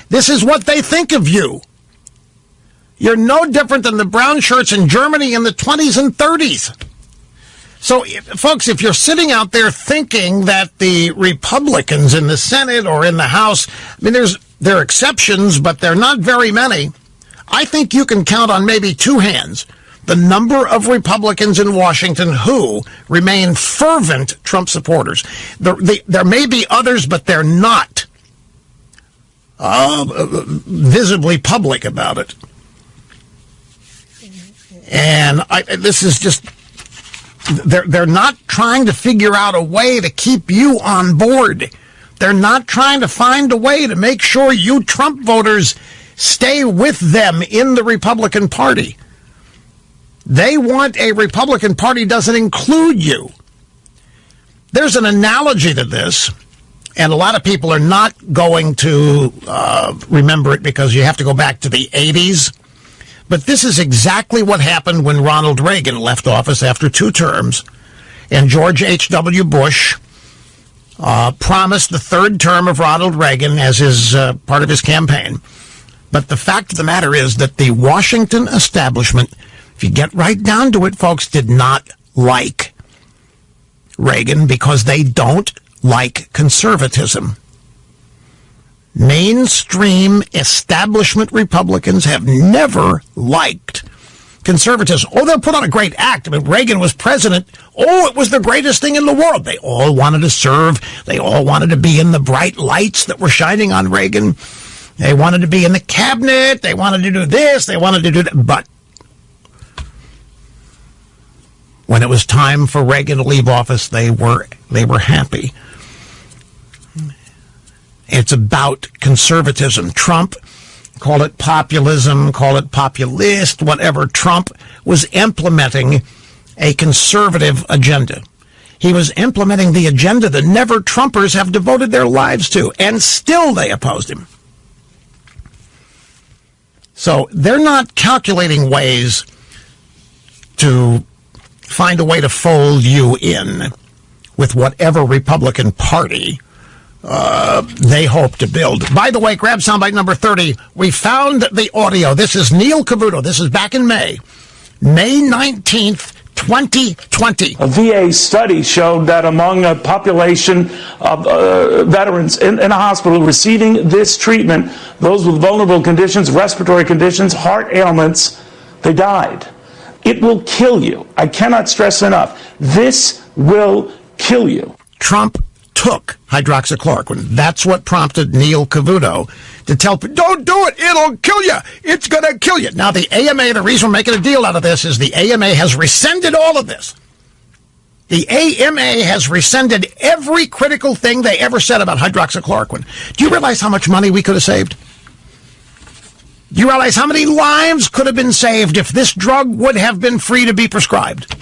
This is what they think of you. You're no different than the brown shirts in Germany in the 20s and 30s. So, folks, if you're sitting out there thinking that the Republicans in the Senate or in the House, I mean, there are exceptions, but they're not very many. I think you can count on maybe two hands the number of Republicans in Washington who remain fervent Trump supporters. There may be others, but they're not visibly public about it. And this is just, they're not trying to figure out a way to keep you on board. They're not trying to find a way to make sure you Trump voters stay with them in the Republican Party. They want a Republican Party doesn't include you. There's an analogy to this, and a lot of people are not going to remember it because you have to go back to the 80s. But this is exactly what happened when Ronald Reagan left office after 2 terms, and George H.W. Bush promised the 3rd term of Ronald Reagan as his part of his campaign. But the fact of the matter is that the Washington establishment, if you get right down to it, folks, did not like Reagan because they don't like conservatism. Mainstream establishment Republicans have never liked conservatism. Oh, they'll put on a great act. I mean, Reagan was president. Oh, it was the greatest thing in the world. They all wanted to serve. They all wanted to be in the bright lights that were shining on Reagan. They wanted to be in the cabinet. They wanted to do this. They wanted to do that. But when it was time for Reagan to leave office, they were happy. It's about conservatism. Trump, call it populism, call it populist, whatever. Trump was implementing a conservative agenda. He was implementing the agenda that never-Trumpers have devoted their lives to, and still they opposed him. So they're not calculating ways to find a way to fold you in with whatever Republican Party they hope to build. By the way, grab soundbite number 30. We found the audio. This is Neil Cavuto. This is back in May 19th, 2020. A VA study showed that among a population of veterans in a hospital receiving this treatment, those with vulnerable conditions, respiratory conditions, heart ailments, they died. It will kill you. I cannot stress enough. This will kill you. Trump took hydroxychloroquine. That's what prompted Neil Cavuto to tell people, don't do it. It'll kill you. It's going to kill you. Now, the AMA, the reason we're making a deal out of this is the AMA has rescinded all of this. The AMA has rescinded every critical thing they ever said about hydroxychloroquine. Do you realize how much money we could have saved? Do you realize how many lives could have been saved if this drug would have been free to be prescribed?